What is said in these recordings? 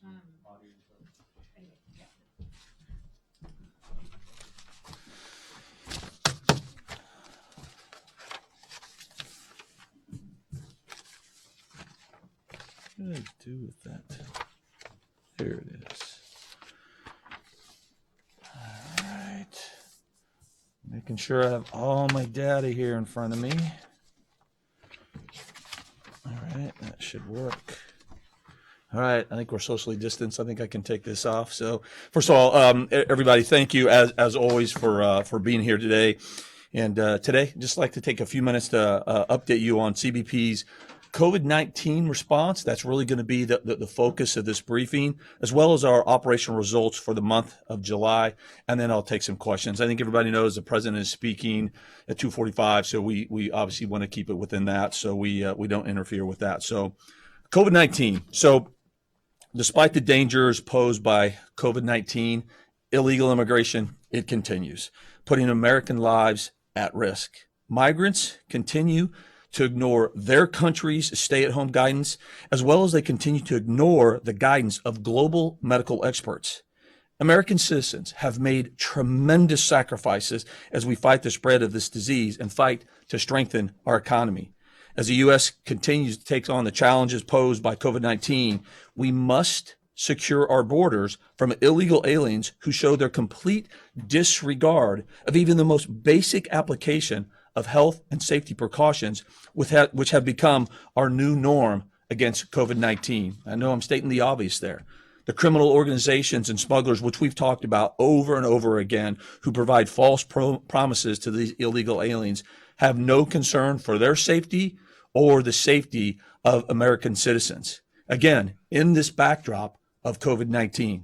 What did I do with that? There it is. All right. Making sure I have all my data here in front of me. All right, that should work. All right, I think we're socially distanced. I think I can take this off. So, first of all, everybody, thank you as always for being here today. And today, I'd just like to take a few minutes to update you on CBP's COVID-19 response. That's really going to be the focus of this briefing, as well as our operational results for the month of July. And then I'll take some questions. I think everybody knows the president is speaking at 2:45, so we obviously want to keep it within that, so we don't interfere with that. So COVID-19. So despite the dangers posed by COVID-19, illegal immigration, it continues, putting American lives at risk. Migrants continue to ignore their country's stay-at-home guidance, as well as they continue to ignore the guidance of global medical experts. American citizens have made tremendous sacrifices as we fight the spread of this disease and fight to strengthen our economy. As the U.S. continues to take on the challenges posed by COVID-19, we must secure our borders from illegal aliens who show their complete disregard of even the most basic application of health and safety precautions, which have become our new norm against COVID-19. I know I'm stating the obvious there. The criminal organizations and smugglers, which we've talked about over and over again, who provide false promises to these illegal aliens, have no concern for their safety or the safety of American citizens. Again, in this backdrop of COVID-19,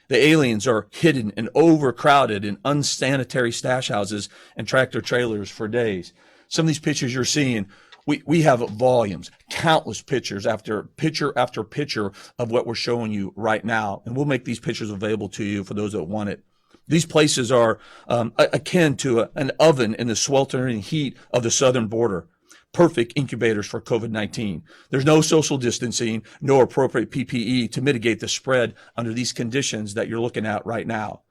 the aliens are hidden and overcrowded in unsanitary stash houses and tractor trailers for days. Some of these pictures you're seeing, we have volumes, countless pictures after picture of what we're showing you right now. And we'll make these pictures available to you for those that want it. These places are akin to an oven in the sweltering heat of the southern border. Perfect incubators for COVID-19. There's no social distancing, no appropriate PPE to mitigate the spread under these conditions that you're looking at right now.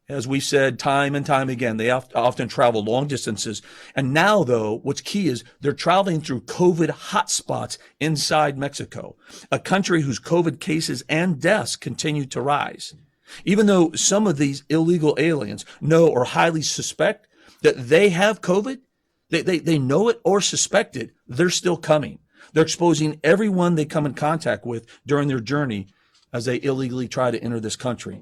As we've said time and time again, they often travel long distances. And now, though, what's key is they're traveling through COVID hotspots inside Mexico, a country whose COVID cases and deaths continue to rise. Even though some of these illegal aliens know or highly suspect that they have COVID, they know it or suspect it, they're still coming. They're exposing everyone they come in contact with during their journey as they illegally try to enter this country.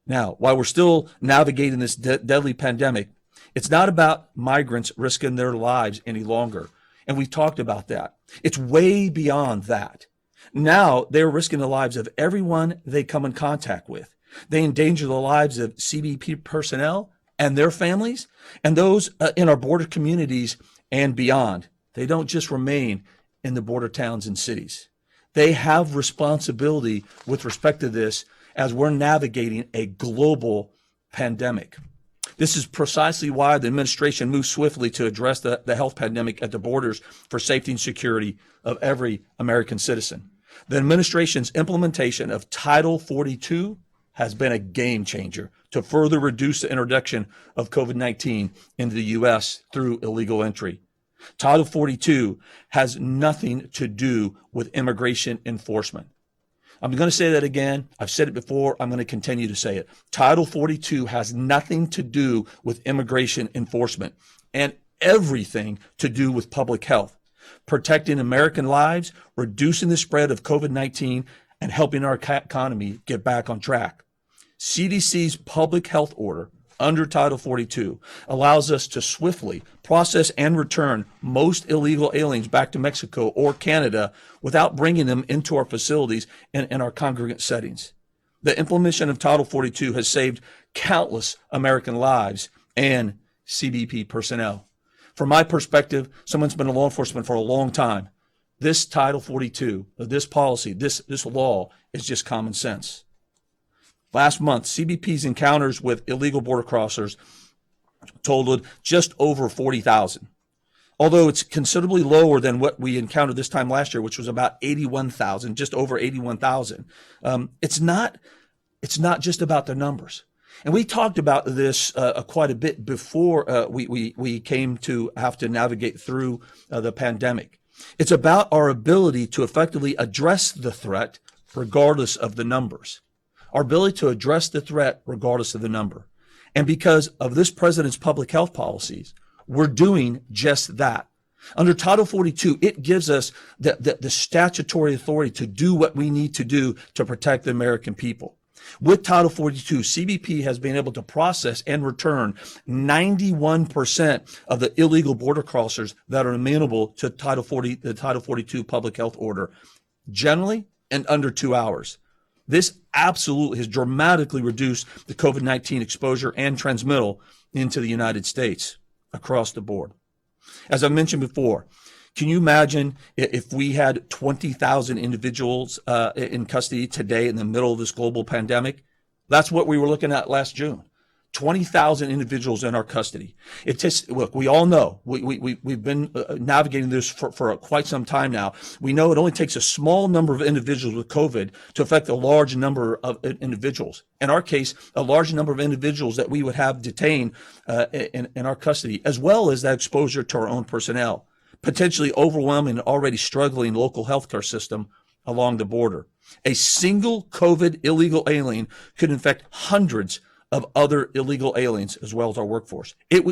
Now, while we're still navigating this deadly pandemic, it's not about migrants risking their lives any longer. And we've talked about that. It's way beyond that. Now they're risking the lives of everyone they come in contact with. They endanger the lives of CBP personnel and their families, and those in our border communities and beyond. They don't just remain in the border towns and cities. They have responsibility with respect to this as we're navigating a global pandemic. This is precisely why the administration moved swiftly to address the health pandemic at the borders for safety and security of every American citizen. The administration's implementation of Title 42 has been a game changer to further reduce the introduction of COVID-19 into the U.S. through illegal entry. Title 42 has nothing to do with immigration enforcement. I'm going to say that again. I've said it before. I'm going to continue to say it. Title 42 has nothing to do with immigration enforcement and everything to do with public health, protecting American lives, reducing the spread of COVID-19, and helping our economy get back on track. CDC's public health order under Title 42 allows us to swiftly process and return most illegal aliens back to Mexico or Canada without bringing them into our facilities in our congregate settings. The implementation of Title 42 has saved countless American lives and CBP personnel. From my perspective, someone's been in law enforcement for a long time. This Title 42, this policy, this law is just common sense. Last month, CBP's encounters with illegal border crossers totaled just over 40,000. although it's considerably lower than what we encountered this time last year, which was about 81,000, just over 81,000. It's not just about the numbers. And we talked about this quite a bit before we came to have to navigate through the pandemic. It's about our ability to effectively address the threat regardless of the numbers. Our ability to address the threat regardless of the number. And because of this president's public health policies, we're doing just that. Under Title 42, it gives us the statutory authority to do what we need to do to protect the American people. With Title 42, CBP has been able to process and return 91% of the illegal border crossers that are amenable to the Title 42 public health order, generally in under 2 hours. This absolutely has dramatically reduced the COVID-19 exposure and transmittal into the United States across the board. As I mentioned before, can you imagine if we had 20,000 individuals in custody today in the middle of this global pandemic? That's what we were looking at last June. 20,000 individuals in our custody. It just, look, we all know, we've been navigating this for quite some time now. We know it only takes a small number of individuals with COVID to affect a large number of individuals. In our case, a large number of individuals that we would have detained in our custody, as well as that exposure to our own personnel, potentially overwhelming an already struggling local healthcare system along the border. A single COVID illegal alien could infect hundreds of other illegal aliens as well as our workforce. It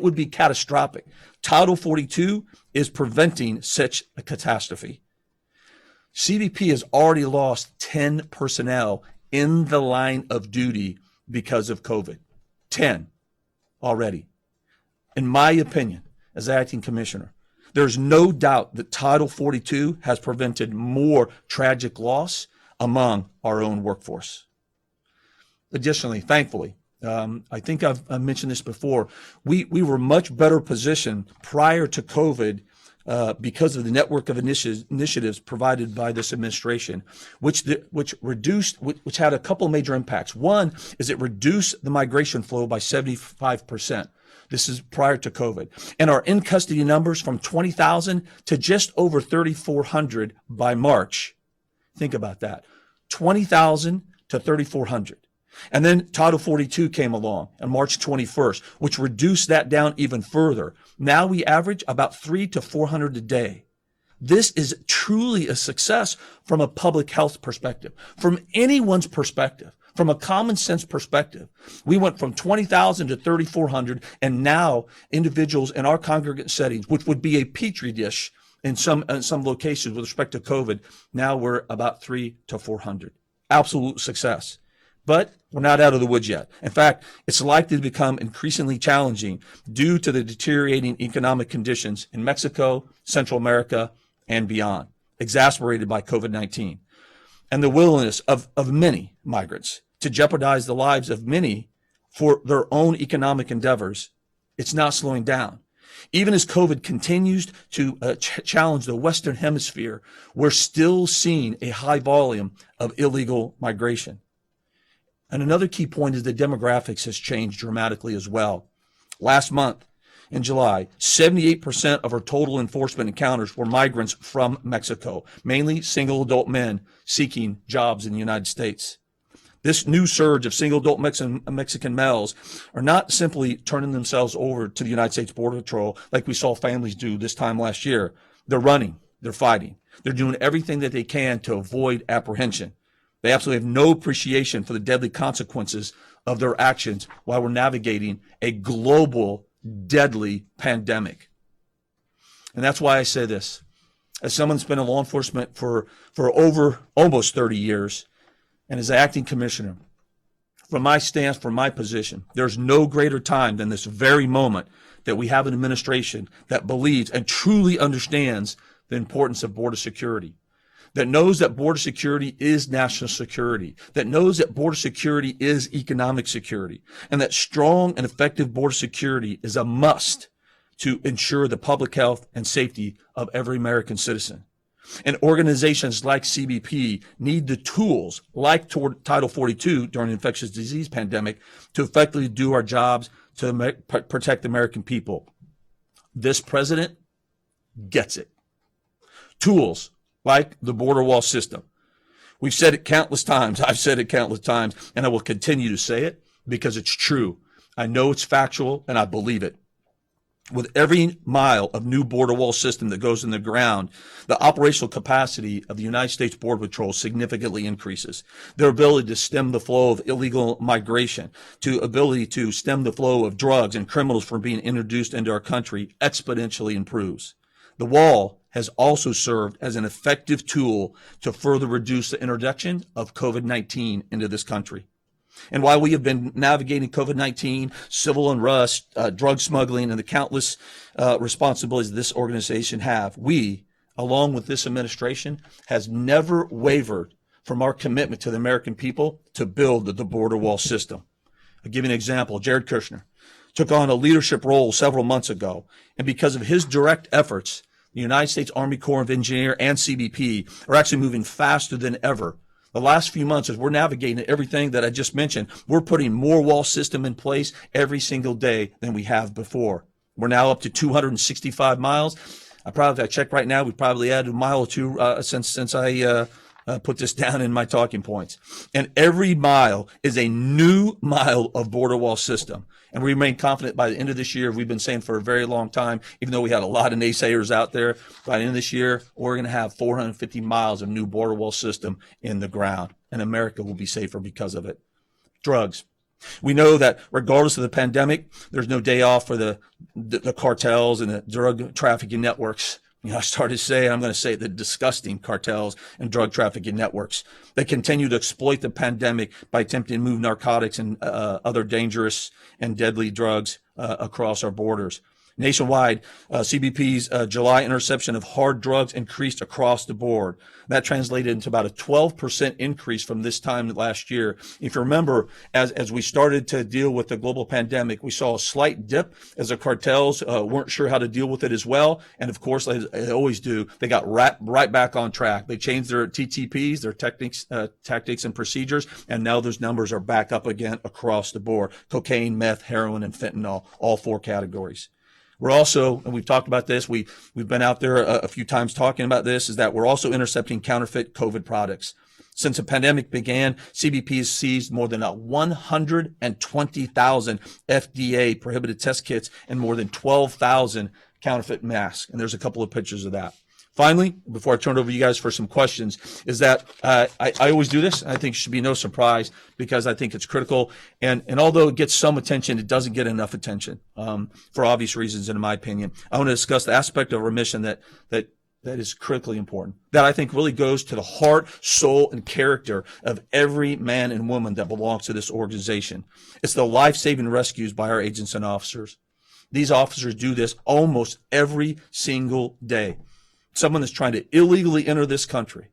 would be catastrophic. Title 42 is preventing such a catastrophe. CBP has already lost 10 personnel in the line of duty because of COVID. 10 already. In my opinion, as acting commissioner, there's no doubt that Title 42 has prevented more tragic loss among our own workforce. Additionally, thankfully, I think I've mentioned this before, we were much better positioned prior to COVID because of the network of initiatives provided by this administration, which had a couple of major impacts. One is it reduced the migration flow by 75%. This is prior to COVID. And our in-custody numbers from 20,000 to just over 3,400 by March. Think about that. 20,000 to 3,400. And then Title 42 came along on March 21st, which reduced that down even further. Now we average about 300 to 400 a day. This is truly a success from a public health perspective, from anyone's perspective, from a common sense perspective. We went from 20,000 to 3,400, and now individuals in our congregate settings, which would be a petri dish in some locations with respect to COVID, now we're about 300 to 400. Absolute success. But we're not out of the woods yet. In fact, it's likely to become increasingly challenging due to the deteriorating economic conditions in Mexico, Central America, and beyond, exacerbated by COVID-19, and the willingness of many migrants to jeopardize the lives of many for their own economic endeavors. It's not slowing down. Even as COVID continues to challenge the Western Hemisphere, we're still seeing a high volume of illegal migration. And another key point is the demographics has changed dramatically as well. Last month, in July, 78% of our total enforcement encounters were migrants from Mexico, mainly single adult men seeking jobs in the United States. This new surge of single adult Mexican males are not simply turning themselves over to the United States Border Patrol like we saw families do this time last year. They're running, they're fighting, they're doing everything that they can to avoid apprehension. They absolutely have no appreciation for the deadly consequences of their actions while we're navigating a global, deadly pandemic. And that's why I say this. As someone that's been in law enforcement for over almost 30 years, and as acting commissioner, from my stance, from my position, there's no greater time than this very moment that we have an administration that believes and truly understands the importance of border security, that knows that border security is national security, that knows that border security is economic security, and that strong and effective border security is a must to ensure the public health and safety of every American citizen. And organizations like CBP need the tools like Title 42 during the infectious disease pandemic to effectively do our jobs to protect the American people. This president gets it. Tools like the border wall system. We've said it countless times. I've said it countless times, and I will continue to say it because it's true. I know it's factual, and I believe it. With every mile of new border wall system that goes in the ground, the operational capacity of the United States Border Patrol significantly increases. Their ability to stem the flow of illegal migration, to ability to stem the flow of drugs and criminals from being introduced into our country exponentially improves. The wall has also served as an effective tool to further reduce the introduction of COVID-19 into this country. And while we have been navigating COVID-19, civil unrest, drug smuggling, and the countless responsibilities this organization have, we, along with this administration, has never wavered from our commitment to the American people to build the border wall system. I'll give you an example. Jared Kushner took on a leadership role several months ago, and because of his direct efforts, the United States Army Corps of Engineers and CBP are actually moving faster than ever. The last few months, as we're navigating everything that I just mentioned, we're putting more wall system in place every single day than we have before. We're now up to 265 miles. If I check right now, we probably added a mile or two since I put this down in my talking points. And every mile is a new mile of border wall system. And we remain confident by the end of this year, we've been saying for a very long time, even though we had a lot of naysayers out there, by the end of this year, we're going to have 450 miles of new border wall system in the ground. And America will be safer because of it. Drugs. We know that regardless of the pandemic, there's no day off for the cartels and the drug trafficking networks. I started saying, I'm going to say the disgusting cartels and drug trafficking networks. They continue to exploit the pandemic by attempting to move narcotics and other dangerous and deadly drugs across our borders. Nationwide, CBP's July interception of hard drugs increased across the board. That translated into about a 12% increase from this time last year. If you remember, as we started to deal with the global pandemic, we saw a slight dip as the cartels weren't sure how to deal with it as well. And of course, as they always do, they got right back on track. They changed their TTPs, their tactics and procedures, and now those numbers are back up again across the board. Cocaine, meth, heroin, and fentanyl, all four categories. We're also, and we've talked about this, we've been out there a few times talking about this, is that we're also intercepting counterfeit COVID products. Since the pandemic began, CBP has seized more than 120,000 FDA prohibited test kits and more than 12,000 counterfeit masks. And there's a couple of pictures of that. Finally, before I turn it over to you guys for some questions, is that I always do this. I think it should be no surprise because I think it's critical. And although it gets some attention, it doesn't get enough attention for obvious reasons, in my opinion. I want to discuss the aspect of remission that is critically important, that I think really goes to the heart, soul, and character of every man and woman that belongs to this organization. It's the life-saving rescues by our agents and officers. These officers do this almost every single day. Someone that's trying to illegally enter this country,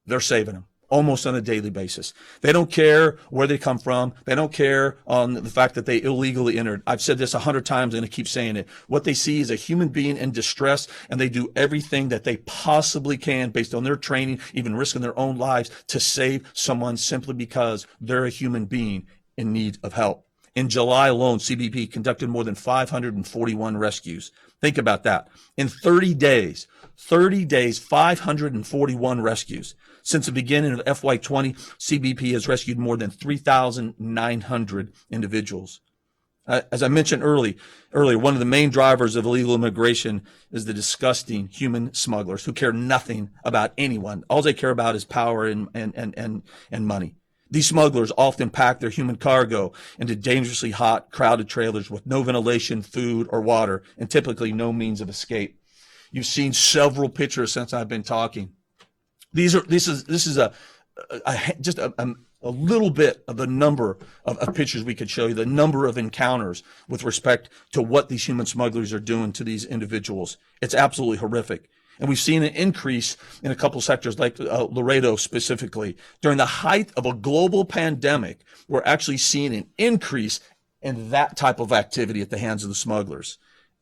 they're saving them almost on a daily basis. They don't care where they come from. They don't care on the fact that they illegally entered. I've said this 100 times and I keep saying it. What they see is a human being in distress, and they do everything that they possibly can based on their training, even risking their own lives to save someone simply because they're a human being in need of help. In July alone, CBP conducted more than 541 rescues. Think about that. In 30 days, 541 rescues. Since the beginning of FY20, CBP has rescued more than 3,900 individuals. As I mentioned earlier, one of the main drivers of illegal immigration is the disgusting human smugglers who care nothing about anyone. All they care about is power and money. These smugglers often pack their human cargo into dangerously hot, crowded trailers with no ventilation, food, or water, and typically no means of escape. You've seen several pictures since I've been talking. This is just a little bit of the number of pictures we could show you, the number of encounters with respect to what these human smugglers are doing to these individuals. It's absolutely horrific. And we've seen an increase in a couple sectors like Laredo specifically. During the height of a global pandemic, we're actually seeing an increase in that type of activity at the hands of the smugglers.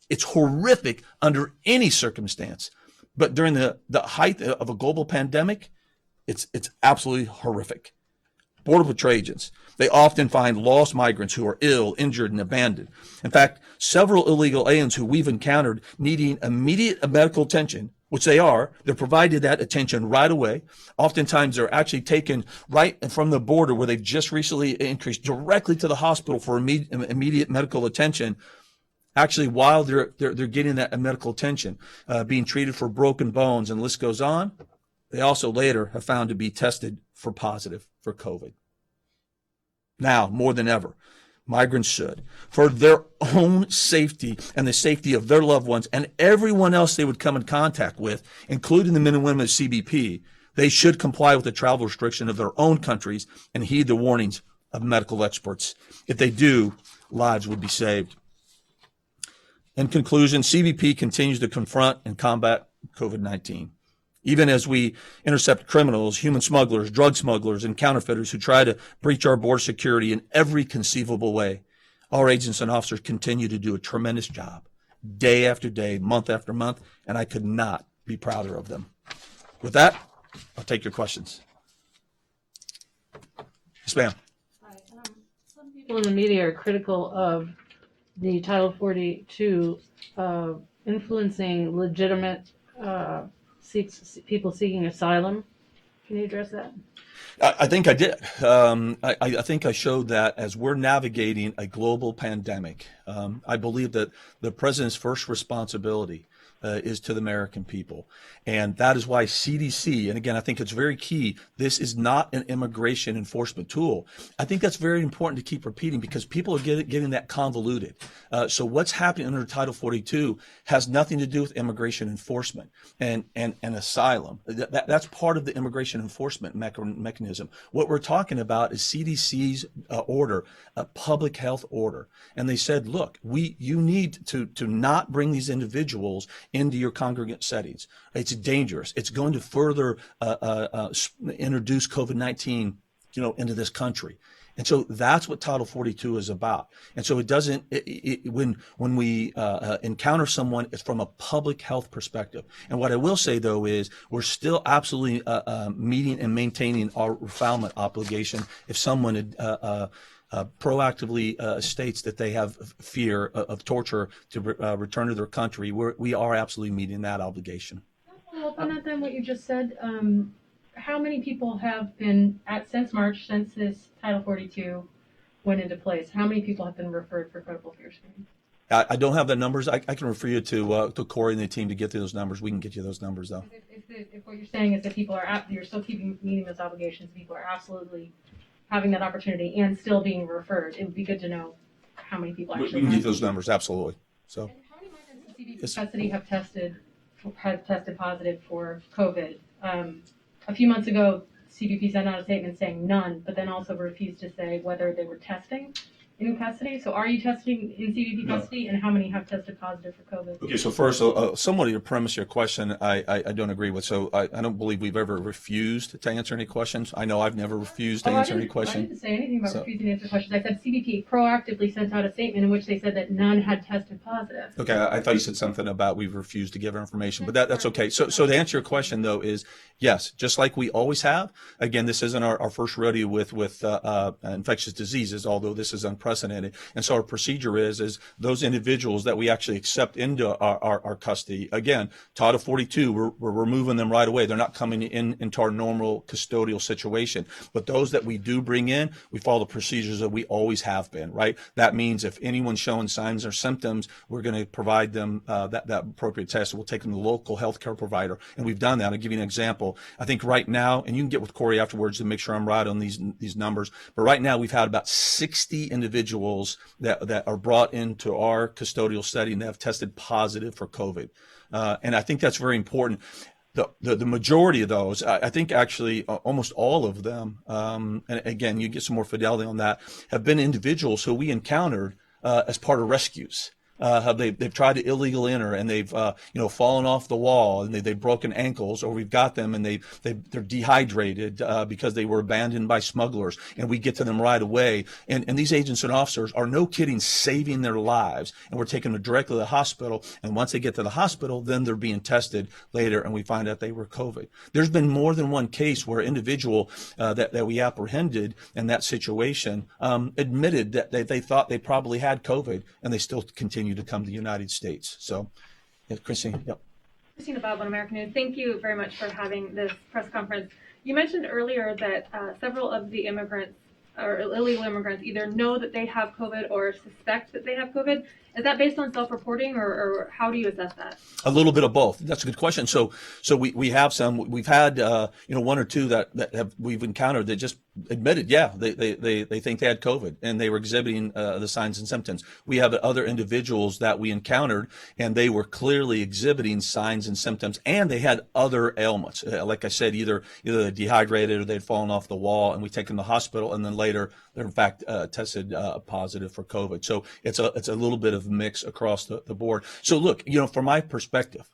It's horrific under any circumstance. But during the height of a global pandemic, it's absolutely horrific. Border Patrol agents, they often find lost migrants who are ill, injured, and abandoned. In fact, several illegal aliens who we've encountered needing immediate medical attention, which they're provided that attention right away. Oftentimes, they're actually taken right from the border where they've just recently increased directly to the hospital for immediate medical attention. Actually, while they're getting that medical attention, being treated for broken bones, and the list goes on, they also later have found to be tested for positive for COVID. Now, more than ever, migrants should, for their own safety and the safety of their loved ones and everyone else they would come in contact with, including the men and women of CBP, they should comply with the travel restriction of their own countries and heed the warnings of medical experts. If they do, lives would be saved. In conclusion, CBP continues to confront and combat COVID-19. Even as we intercept criminals, human smugglers, drug smugglers, and counterfeiters who try to breach our border security in every conceivable way, our agents and officers continue to do a tremendous job, day after day, month after month, and I could not be prouder of them. With that, I'll take your questions. Yes, ma'am. Hi. Some people in the media are critical of the Title 42 influencing legitimate people seeking asylum. Can you address that? I think I did. I think I showed that as we're navigating a global pandemic, I believe that the president's first responsibility is to the American people. And that is why CDC, and again, I think it's very key, this is not an immigration enforcement tool. I think that's very important to keep repeating because people are getting that convoluted. So what's happening under Title 42 has nothing to do with immigration enforcement and asylum. That's part of the immigration enforcement mechanism. What we're talking about is CDC's order, a public health order. And they said, look, you need to not bring these individuals into your congregate settings. It's dangerous. It's going to further introduce COVID-19, into this country. And so that's what Title 42 is about. And so it doesn't, when we encounter someone, it's from a public health perspective. And what I will say, though, is we're still absolutely meeting and maintaining our refoulement obligation if someone proactively states that they have fear of torture to return to their country. We are absolutely meeting that obligation. Follow up on that then, what you just said. How many people have been, since March, since this Title 42 went into place, how many people have been referred for credible fear screening? I don't have the numbers. I can refer you to Corey and the team to get to those numbers. We can get you those numbers, though. If what you're saying is that people are, you're still meeting those obligations, people are absolutely having that opportunity and still being referred, it would be good to know how many people actually. We can get those numbers, absolutely. So. And how many migrants in CBP custody have tested positive for COVID? A few months ago, CBP sent out a statement saying none, but then also refused to say whether they were testing in custody. So are you testing in CBP custody, and how many have tested positive for COVID? Okay, so first, somewhat of your premise, your question, I don't agree with. So I don't believe we've ever refused to answer any questions. I know I've never refused to answer any question. I didn't say anything about refusing to answer questions. I said CBP proactively sent out a statement in which they said that none had tested positive. Okay, I thought you said something about we've refused to give our information, but that's okay. So to answer your question, though, is yes, just like we always have. Again, this isn't our first rodeo with infectious diseases, although this is unprecedented. And so our procedure is those individuals that we actually accept into our custody. Again, Title 42, we're removing them right away. They're not coming into our normal custodial situation. But those that we do bring in, we follow the procedures that we always have been, right? That means if anyone's showing signs or symptoms, we're going to provide them that appropriate test. We'll take them to the local healthcare provider. And we've done that. I'll give you an example. I think right now, and you can get with Corey afterwards to make sure I'm right on these numbers, but right now we've had about 60 individuals that are brought into our custodial setting that have tested positive for COVID. And I think that's very important. The majority of those, I think actually almost all of them, and again, you get some more fidelity on that, have been individuals who we encountered as part of rescues. they've tried to illegally enter and they've fallen off the wall and they've broken ankles, or we've got them and they're dehydrated because they were abandoned by smugglers, and we get to them right away. And these agents and officers are, no kidding, saving their lives, and we're taking them directly to the hospital. And once they get to the hospital, then they're being tested later, and we find out they were COVID. There's been more than one case where an individual that we apprehended in that situation admitted that they thought they probably had COVID, and they still continue to come to the United States. So, yeah, Christine, yep. Christina Bob on American News. Thank you very much for having this press conference. You mentioned earlier that several of the immigrants or illegal immigrants either know that they have COVID or suspect that they have COVID. Is that based on self-reporting, or how do you assess that? A little bit of both. That's a good question. So we have some. We've had one or two that we've encountered that just admitted, yeah, they think they had COVID and they were exhibiting the signs and symptoms. We have other individuals that we encountered and they were clearly exhibiting signs and symptoms, and they had other ailments. Like I said, either they dehydrated or they'd fallen off the wall, and we take them to the hospital, and then later they're in fact tested positive for COVID. So it's a little bit of mix across the board. So look, from my perspective,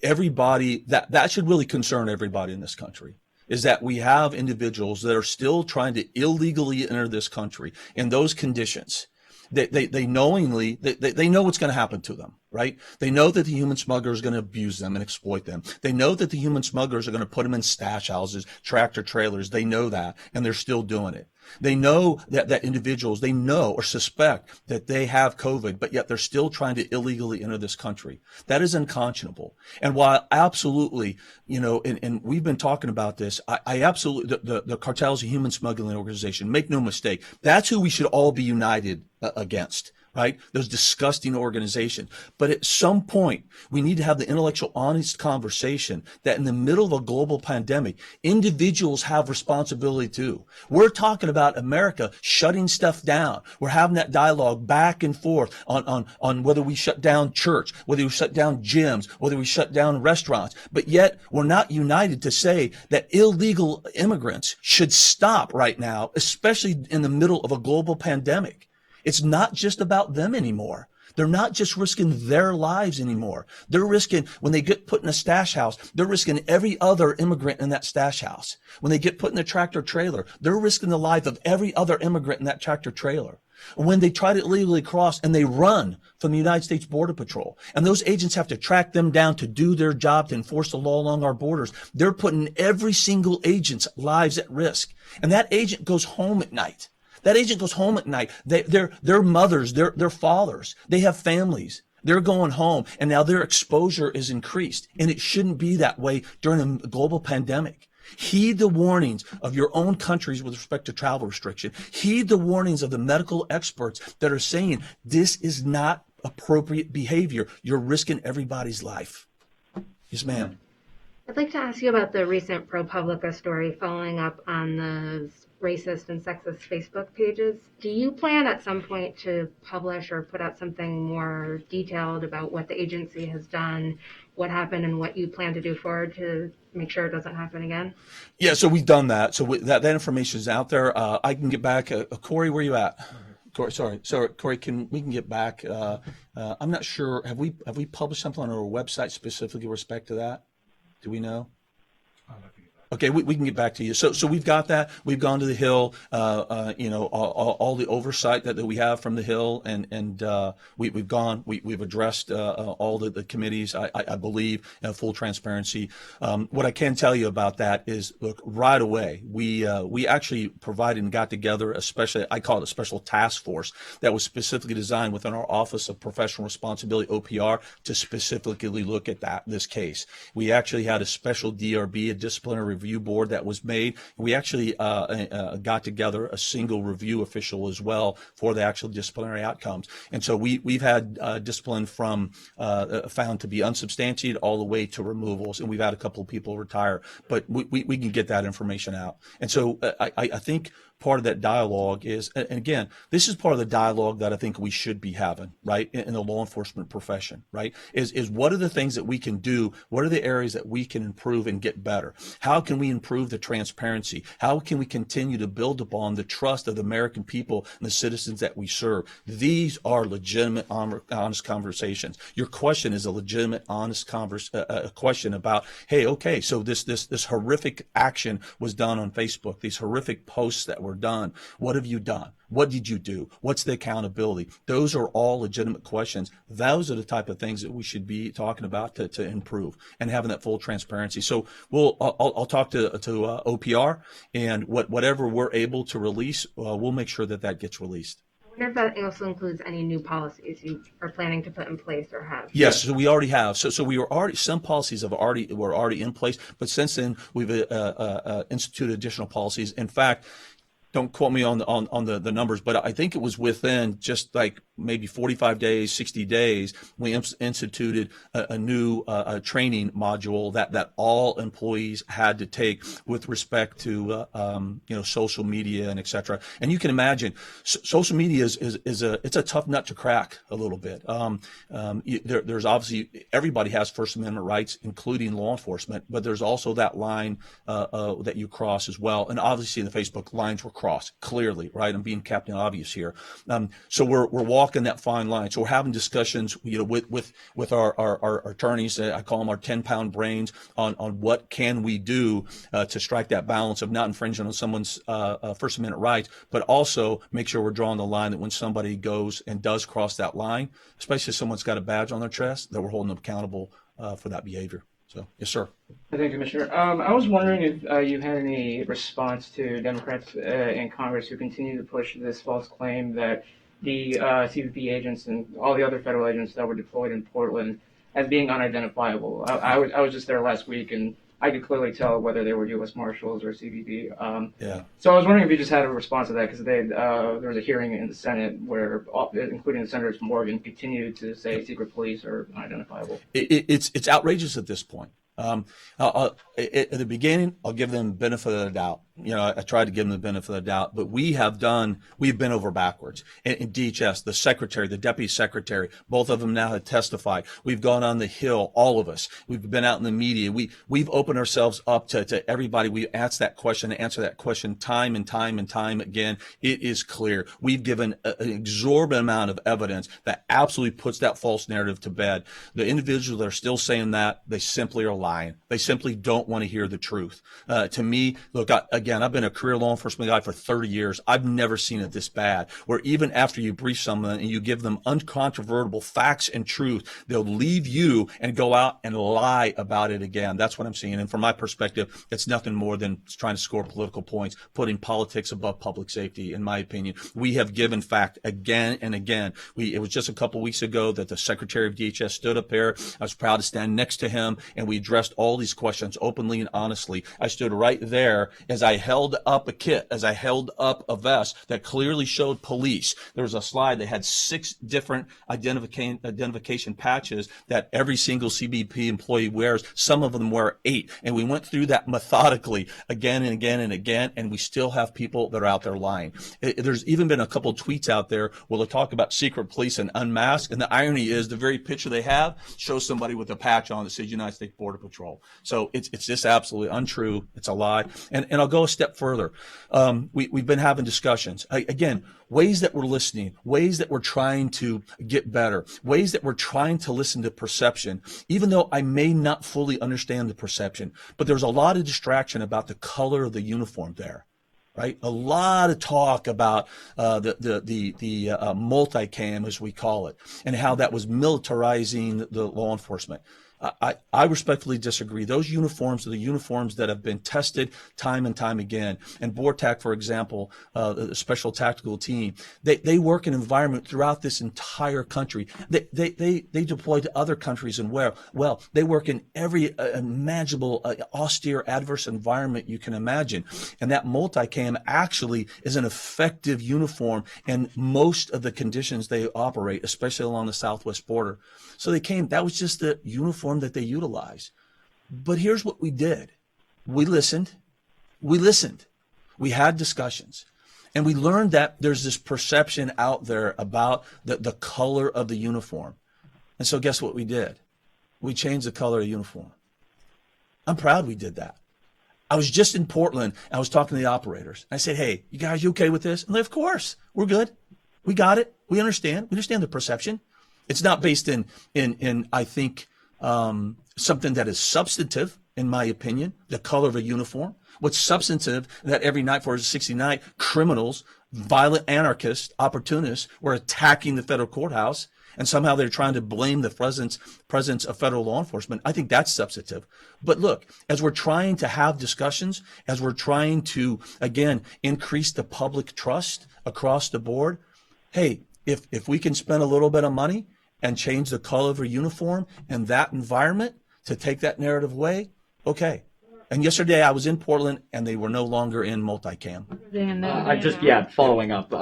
everybody that should really concern everybody in this country is that we have individuals that are still trying to illegally enter this country in those conditions. They knowingly, they know what's going to happen to them, right? They know that the human smuggler is going to abuse them and exploit them. They know that the human smugglers are going to put them in stash houses, tractor trailers. They know that, and they're still doing it. They know that individuals, they know or suspect that they have COVID, but yet they're still trying to illegally enter this country. That is unconscionable. And while absolutely, and we've been talking about this, I absolutely, the cartel's a human smuggling organization. Make no mistake. That's who we should all be united against. Right? Those disgusting organizations. But at some point, we need to have the intellectual, honest conversation that in the middle of a global pandemic, individuals have responsibility too. We're talking about America shutting stuff down. We're having that dialogue back and forth on whether we shut down church, whether we shut down gyms, whether we shut down restaurants. But yet, we're not united to say that illegal immigrants should stop right now, especially in the middle of a global pandemic. It's not just about them anymore. They're not just risking their lives anymore. They're risking, when they get put in a stash house, they're risking every other immigrant in that stash house. When they get put in a tractor trailer, they're risking the life of every other immigrant in that tractor trailer. When they try to illegally cross and they run from the United States Border Patrol, and those agents have to track them down to do their job to enforce the law along our borders, they're putting every single agent's lives at risk. And that agent goes home at night. That agent goes home at night. Their mothers, their fathers, they have families. They're going home, and now their exposure is increased. And it shouldn't be that way during a global pandemic. Heed the warnings of your own countries with respect to travel restriction. Heed the warnings of the medical experts that are saying this is not appropriate behavior. You're risking everybody's life. Yes, ma'am. I'd like to ask you about the recent ProPublica story following up on the racist and sexist Facebook pages. Do you plan at some point to publish or put out something more detailed about what the agency has done, what happened, and what you plan to do forward to make sure it doesn't happen again? Yeah, so we've done that. So that information is out there. I can get back. Corey, where are you at? Corey, sorry, Corey, we can get back. I'm not sure. Have we published something on our website specifically with respect to that? Do we know? Okay, we can get back to you. So we've got that. We've gone to the Hill, all the oversight that we have from the Hill, and we've gone. We've addressed all the committees. I believe in full transparency. What I can tell you about that is, look, right away we actually provided and got together I call it a special task force that was specifically designed within our Office of Professional Responsibility (OPR) to specifically look at this case. We actually had a special DRB, a disciplinary review board that was made. We actually got together a single review official as well for the actual disciplinary outcomes. And so we've had discipline from found to be unsubstantiated all the way to removals, and we've had a couple of people retire. But we can get that information out. And so I think part of that dialogue is, and again, this is part of the dialogue that I think we should be having, right, in the law enforcement profession, right, is what are the things that we can do? What are the areas that we can improve and get better? How can we improve the transparency? How can we continue to build upon the trust of the American people and the citizens that we serve? These are legitimate, honest conversations. Your question is a legitimate, honest question about, hey, okay, so this horrific action was done on Facebook, these horrific posts that were done. What have you done? What did you do? What's the accountability? Those are all legitimate questions. Those are the type of things that we should be talking about to improve and having that full transparency. So I'll talk to OPR, and whatever we're able to release, we'll make sure that gets released. I wonder if that also includes any new policies you are planning to put in place or have. Yes, so we already have. So we were already, some policies were already in place, but since then we've instituted additional policies. In fact, don't quote me on the numbers, but I think it was within just like maybe 45 days, 60 days, we instituted a new training module that all employees had to take with respect to social media and et cetera. And you can imagine social media is a tough nut to crack a little bit. There's obviously, everybody has First Amendment rights, including law enforcement, but there's also that line that you cross as well. And obviously the Facebook lines were crossed clearly, right? I'm being Captain Obvious here. So we're walking that fine line. So we're having discussions, with our attorneys. I call them our 10-pound brains on what can we do to strike that balance of not infringing on someone's First Amendment rights, but also make sure we're drawing the line that when somebody goes and does cross that line, especially if someone's got a badge on their chest, that we're holding them accountable for that behavior. So, yes, sir. Thank you, Commissioner. I was wondering if you had any response to Democrats in Congress who continue to push this false claim that the CBP agents and all the other federal agents that were deployed in Portland as being unidentifiable. I was just there last week, and I could clearly tell whether they were U.S. Marshals or CBP. Yeah. So I was wondering if you just had a response to that, because there was a hearing in the Senate where, including the Senators Morgan, continued to say secret police are unidentifiable. It's outrageous at this point. At the beginning, I'll give them the benefit of the doubt. I tried to give them the benefit of the doubt, but we've been over backwards. And DHS, the secretary, the deputy secretary, both of them now have testified. We've gone on the Hill, all of us. We've been out in the media. We've opened ourselves up to everybody. We asked that question, answer that question time and time and time again. It is clear. We've given an exorbitant amount of evidence that absolutely puts that false narrative to bed. The individuals that are still saying that, they simply are lying. They simply don't want to hear the truth. To me, look, again, I've been a career law enforcement guy for 30 years. I've never seen it this bad, where even after you brief someone and you give them uncontrovertible facts and truth, they'll leave you and go out and lie about it again. That's what I'm seeing. And from my perspective, it's nothing more than trying to score political points, putting politics above public safety, in my opinion. We have given fact again and again. It was just a couple weeks ago that the Secretary of DHS stood up there. I was proud to stand next to him, and we addressed all these questions openly and honestly. I stood right there as I held up a kit, as I held up a vest that clearly showed police. There was a slide that had 6 different identification patches that every single CBP employee wears. Some of them wear 8. And we went through that methodically again and again and again, and we still have people that are out there lying. There's even been a couple of tweets out there where they talk about secret police and unmasked, and the irony is the very picture they have shows somebody with a patch on that says United States Border Patrol. So it's just absolutely untrue. It's a lie. And I'll go a step further. We've been having discussions. Again, ways that we're listening, ways that we're trying to get better, ways that we're trying to listen to perception, even though I may not fully understand the perception. But there's a lot of distraction about the color of the uniform there. Right, a lot of talk about the multicam, as we call it, and how that was militarizing the law enforcement. I respectfully disagree. Those uniforms are the uniforms that have been tested time and time again. And BORTAC, for example, the Special Tactical Team, they work in an environment throughout this entire country. They deploy to other countries and well, they work in every imaginable austere, adverse environment you can imagine. And that multicam actually is an effective uniform in most of the conditions they operate, especially along the southwest border. So that was just the uniform that they utilize. But here's what we did. We listened. We had discussions. And we learned that there's this perception out there about the color of the uniform. And so guess what we did? We changed the color of the uniform. I'm proud we did that. I was just in Portland. I was talking to the operators. I said, hey, you guys, you okay with this? And they're, of course, we're good. We got it. We understand. We understand the perception. It's not based in I think, something that is substantive, in my opinion, the color of a uniform. What's substantive that every night for 60 night, criminals, violent anarchists, opportunists were attacking the federal courthouse, and somehow they're trying to blame the presence of federal law enforcement. I think that's substantive. But look, as we're trying to have discussions, as we're trying to, again, increase the public trust across the board, hey, if we can spend a little bit of money and change the color of a uniform and that environment to take that narrative away, okay. And yesterday I was in Portland and they were no longer in multicam. Following up.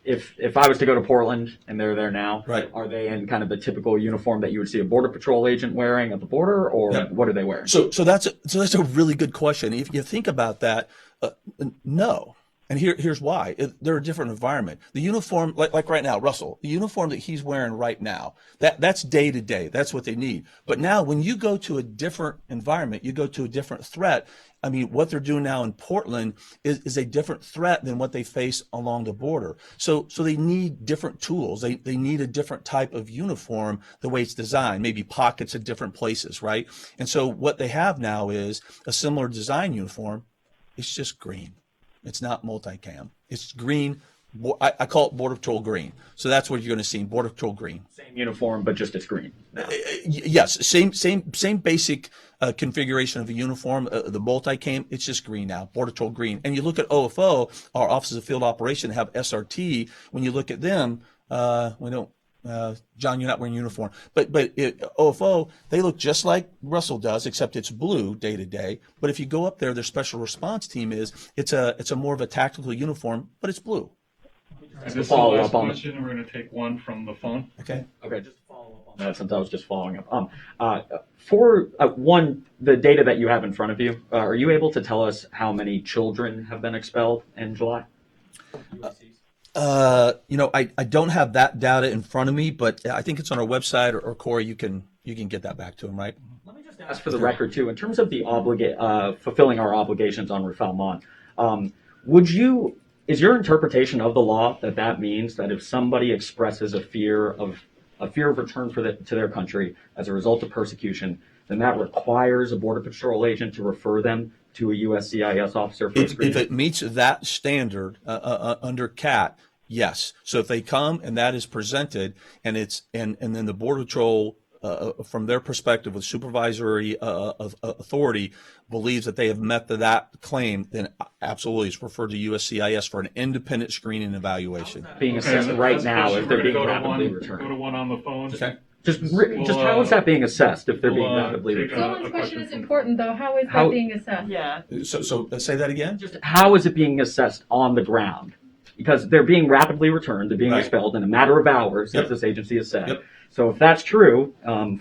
If I was to go to Portland and they're there now, right, are they in kind of the typical uniform that you would see a Border Patrol agent wearing at the border, or what are they wearing? So that's a really good question. If you think about that, no. And here's why. They're a different environment. The uniform, like right now, Russell, the uniform that he's wearing right now, that's day to day. That's what they need. But now when you go to a different environment, you go to a different threat. I mean, what they're doing now in Portland is a different threat than what they face along the border. So they need different tools. They need a different type of uniform, the way it's designed, maybe pockets at different places, right? And so what they have now is a similar design uniform. It's just green. It's not multicam. It's green. I call it Border Patrol green. So that's what you're going to see, Border Patrol green. Same uniform, but just it's green. Yes, same basic configuration of a uniform. The multicam, it's just green now, Border Patrol green. And you look at OFO, our Offices of Field Operation, have SRT. When you look at them, we don't. John, you're not wearing uniform, but OFO, they look just like Russell does, except it's blue day to day. But if you go up there, their special response team it's a more of a tactical uniform, but it's blue. This is the last question. We're going to take one from the phone. Okay. Just to follow up on that, since I was just following up. For one, the data that you have in front of you, are you able to tell us how many children have been expelled in July? I don't have that data in front of me, but I think it's on our website, or Corey, you can get that back to him, right? Let me just ask for the record too, in terms of the fulfilling our obligations on refoulement, is your interpretation of the law that means that if somebody expresses a fear of return to their country as a result of persecution, then that requires a Border Patrol agent to refer them to a USCIS officer for screening? If it meets that standard under CAT, yes. So if they come and that is presented, and then the Border Patrol, from their perspective with supervisory authority, believes that they have met that claim, then absolutely it's referred to USCIS for an independent screening and evaluation. Being assessed right now if they're being rapidly Go returned. to one on the phone. Okay. Just how is that being assessed if they're being rapidly returned? Someone's question is important, though. How is that being assessed? Yeah. So say that again. Just how is it being assessed on the ground? Because they're being rapidly returned, they're being expelled in a matter of hours, as this agency has said. So if that's true,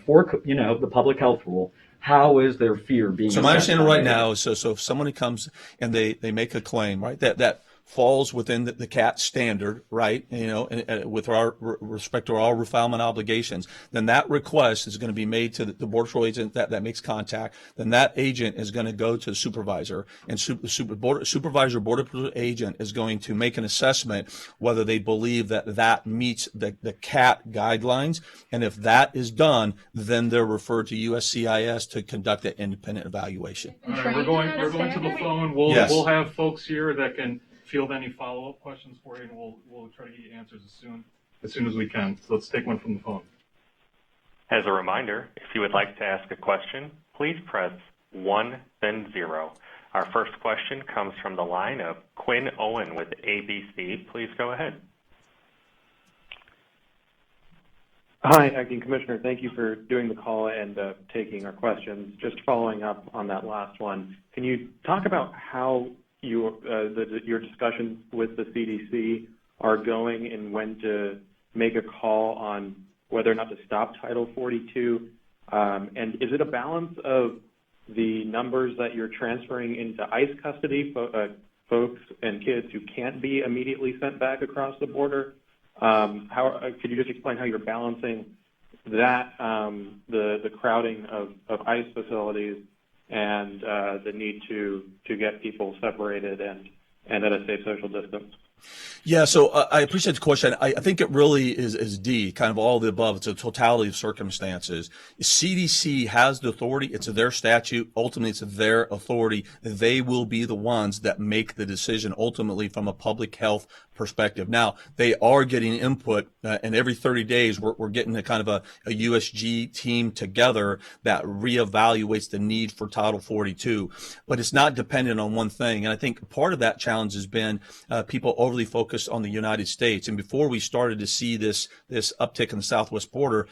for the public health rule, how is their fear being? So my understanding right now is so if somebody comes and they make a claim, right, that falls within the CAT standard, right, and with our respect to our refoulement obligations, then that request is going to be made to the Border Patrol agent that makes contact. Then that agent is going to go to the supervisor, and supervisor Border Patrol agent is going to make an assessment whether they believe that meets the CAT guidelines. And if that is done, then they're referred to USCIS to conduct an independent evaluation. All right, we're going to the phone. We'll have folks here that can field any follow-up questions for you, and we'll try to get you answers as soon as we can. So let's take one from the phone. As a reminder, if you would like to ask a question, please press 1, then 0. Our first question comes from the line of Quinn Owen with ABC. Please go ahead. Hi, Acting Commissioner. Thank you for doing the call and taking our questions. Just following up on that last one, can you talk about how your discussions with the CDC are going and when to make a call on whether or not to stop Title 42? And is it a balance of the numbers that you're transferring into ICE custody, folks and kids who can't be immediately sent back across the border. Could you just explain how you're balancing that, the crowding of ICE facilities and the need to get people separated and at a safe social distance? Yeah, so I appreciate the question. I think it really is D, kind of all of the above. It's a totality of circumstances. CDC has the authority. It's their statute. Ultimately, it's their authority. They will be the ones that make the decision ultimately from a public health perspective. Now, they are getting input, and every 30 days we're getting a kind of a USG team together that reevaluates the need for Title 42. But it's not dependent on one thing. And I think part of that challenge has been people overly focused on the United States. And before we started to see this uptick in the southwest border,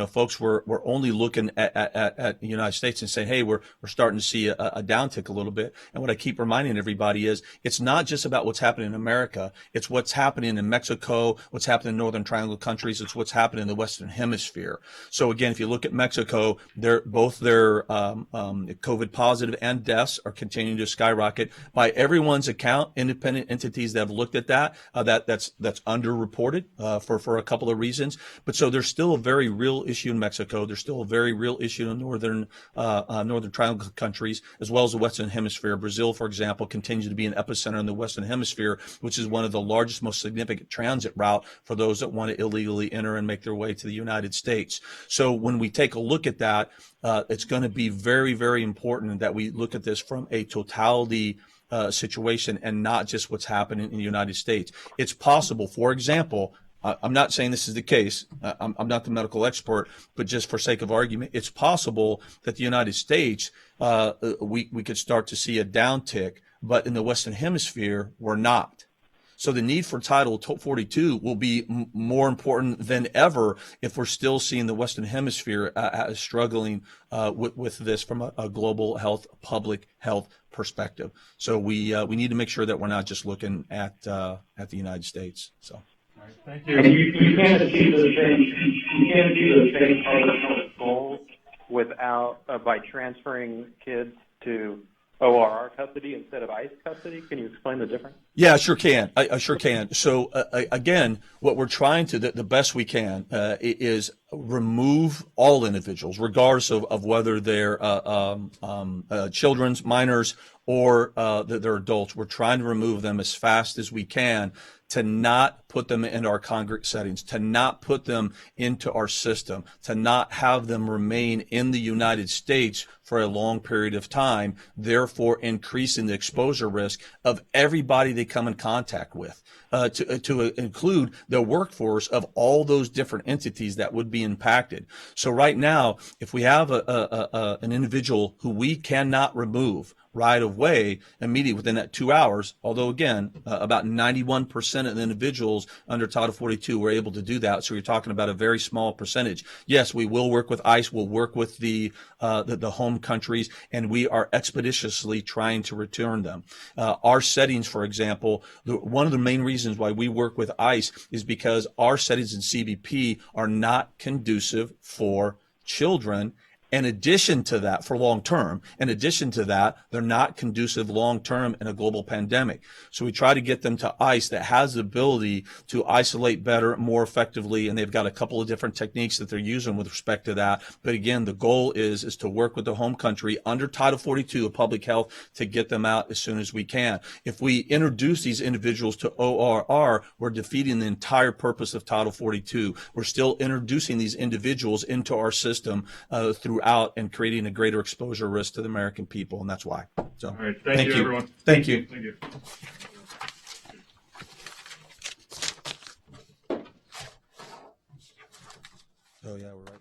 folks were only looking at the United States and saying, hey, we're starting to see a downtick a little bit. And what I keep reminding everybody is it's not just about what's happening in America. It's what's happening in Mexico, what's happening in Northern Triangle countries. It's what's happening in the Western Hemisphere. So again, if you look at Mexico, both their COVID positive and deaths are continuing to skyrocket. By everyone's account, independent entities that have looked at that's underreported for a couple of reasons. But so there's still a very real issue in Mexico. There's still a very real issue in Northern Triangle countries, as well as the Western Hemisphere. Brazil, for example, continues to be an epicenter in the Western Hemisphere, which is one of the largest, most significant transit route for those that want to illegally enter and make their way to the United States. So when we take a look at that, it's going to be very, very important that we look at this from a totality situation and not just what's happening in the United States. It's possible, for example, I'm not saying this is the case. I'm not the medical expert, but just for sake of argument, it's possible that the United States, we could start to see a downtick, but in the Western Hemisphere, we're not. So the need for Title 42 will be more important than ever if we're still seeing the Western Hemisphere struggling with this from a global health, public health perspective. So we need to make sure that we're not just looking at the United States. So. All right, thank you. And you can't achieve the same public goals without by transferring kids to ORR custody instead of ICE custody? Can you explain the difference? Yeah, I sure can. I sure can. So again, what we're trying to, the best we can, is remove all individuals, regardless of whether they're children's, minors, or they're adults. We're trying to remove them as fast as we can to not put them in our congregate settings, to not put them into our system, to not have them remain in the United States for a long period of time, therefore increasing the exposure risk of everybody they come in contact with, to include the workforce of all those different entities that would be impacted. So right now, if we have an individual who we cannot remove right away, immediately within that 2 hours, although again, about 91% of the individuals under Title 42 were able to do that. So you're talking about a very small percentage. Yes, we will work with ICE, we'll work with the home countries, and we are expeditiously trying to return them. Our settings, for example, one of the main reasons why we work with ICE is because our settings in CBP are not conducive for children. In addition to that, for long term, in addition to that, they're not conducive long term in a global pandemic. So we try to get them to ICE that has the ability to isolate better, more effectively, and they've got a couple of different techniques that they're using with respect to that. But again, the goal is to work with the home country under Title 42 of public health to get them out as soon as we can. If we introduce these individuals to ORR, we're defeating the entire purpose of Title 42. We're still introducing these individuals into our system throughout and creating a greater exposure risk to the American people, and that's why. So, all right, thank you, everyone. Thank you. Thank you. Oh yeah, we're right.